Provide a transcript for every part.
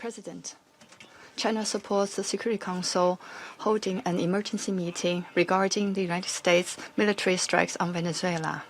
President, China supports the Security Council holding an emergency meeting regarding the United States military strikes on Venezuela.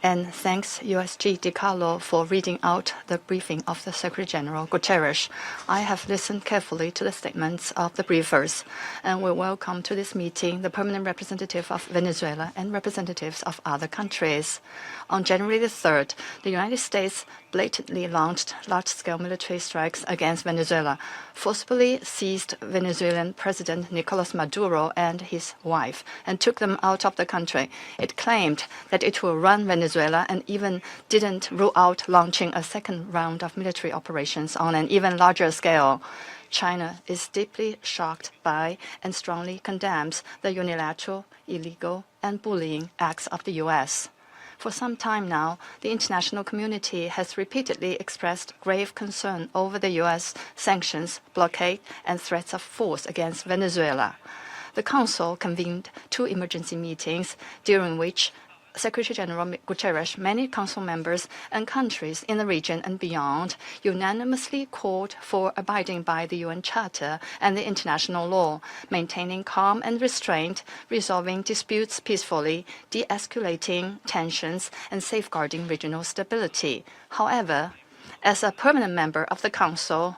And thanks USG DiCarlo for reading out the briefing of the Secretary General Guterres. I have listened carefully to the statements of the briefers, and we welcome to this meeting the permanent representative of Venezuela and representatives of other countries. On January the 3rd, the United States blatantly launched large-scale military strikes against Venezuela, forcibly seized Venezuelan President Nicolas Maduro and his wife, and took them out of the country. It claimed that it will run Venezuela and even didn't rule out launching a second round of military operations on an even larger scale. China is deeply shocked by and strongly condemns the unilateral, illegal, and bullying acts of the U.S. For some time now, the international community has repeatedly expressed grave concern over the U.S. sanctions, blockade, and threats of force against Venezuela. The Council convened 2 emergency meetings, during which Secretary General Guterres, many Council members, and countries in the region and beyond unanimously called for abiding by the UN Charter and the international law, maintaining calm and restraint, resolving disputes peacefully, de-escalating tensions, and safeguarding regional stability. However, as a permanent member of the Council,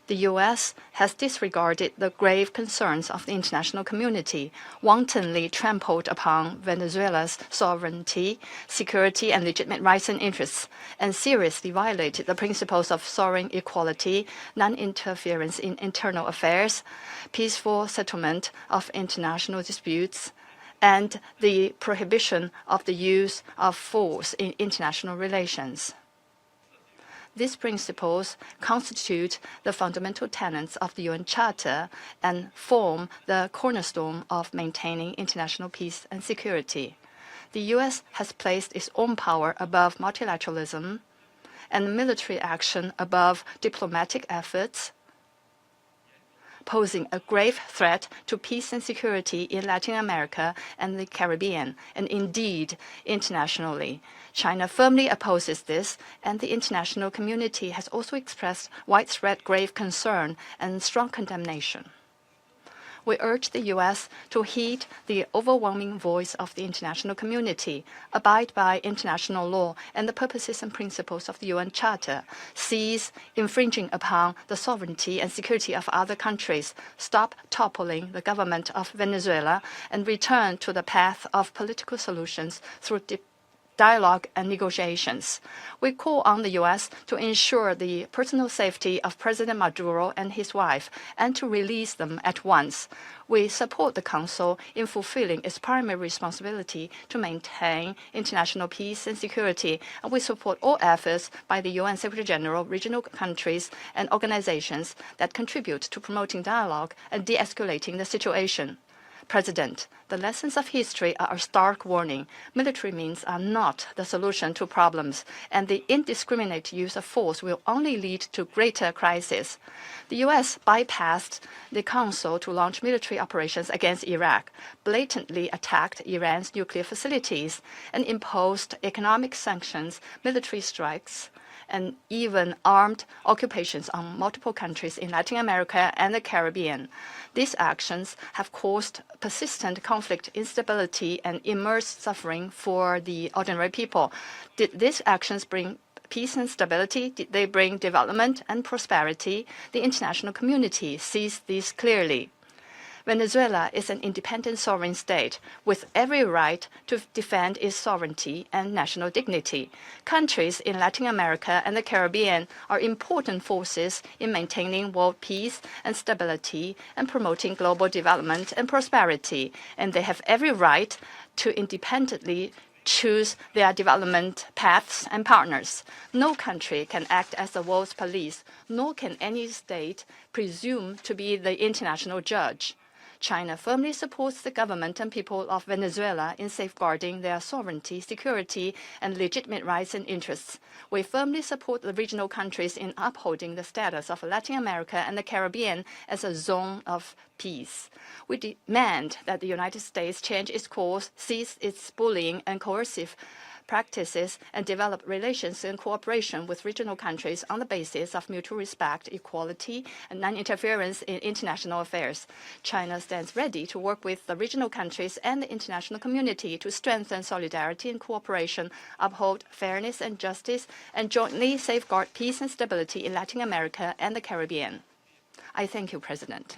the U.S. has disregarded the grave concerns of the international community, wantonly trampled upon Venezuela's sovereignty, security, and legitimate rights and interests, and seriously violated the principles of sovereign equality, non-interference in internal affairs, peaceful settlement of international disputes, and the prohibition of the use of force in international relations. These principles constitute the fundamental tenets of the UN Charter and form the cornerstone of maintaining international peace and security. The U.S. has placed its own power above multilateralism and military action above diplomatic efforts, posing a grave threat to peace and security in Latin America and the Caribbean, and indeed internationally. China firmly opposes this, and the international community has also expressed widespread grave concern and strong condemnation. We urge the U.S. to heed the overwhelming voice of the international community, abide by international law and the purposes and principles of the UN Charter, cease infringing upon the sovereignty and security of other countries, stop toppling the government of Venezuela, and return to the path of political solutions through dialogue and negotiations. We call on the U.S. to ensure the personal safety of President Maduro and his wife and to release them at once. We support the Council in fulfilling its primary responsibility to maintain international peace and security, and we support all efforts by the UN Secretary General, regional countries, and organizations that contribute to promoting dialogue and de-escalating the situation. President, the lessons of history are a stark warning. Military means are not the solution to problems, and the indiscriminate use of force will only lead to greater crisis. The U.S. bypassed the Council to launch military operations against Iraq, blatantly attacked Iran's nuclear facilities, and imposed economic sanctions, military strikes, and even armed occupations on multiple countries in Latin America and the Caribbean. These actions have caused persistent conflict, instability, and immense suffering for the ordinary people. Did these actions bring peace and stability? Did they bring development and prosperity? The international community sees this clearly. Venezuela is an independent sovereign state with every right to defend its sovereignty and national dignity. Countries in Latin America and the Caribbean are important forces in maintaining world peace and stability and promoting global development and prosperity, and they have every right to independently choose their development paths and partners. No country can act as the world's police, nor can any state presume to be the international judge. China firmly supports the government and people of Venezuela in safeguarding their sovereignty, security, and legitimate rights and interests. We firmly support the regional countries in upholding the status of Latin America and the Caribbean as a zone of peace. We demand that the United States change its course, cease its bullying and coercive practices and develop relations and cooperation with regional countries on the basis of mutual respect, equality, and non-interference in international affairs. China stands ready to work with the regional countries and the international community to strengthen solidarity and cooperation, uphold fairness and justice, and jointly safeguard peace and stability in Latin America and the Caribbean. I thank you, President.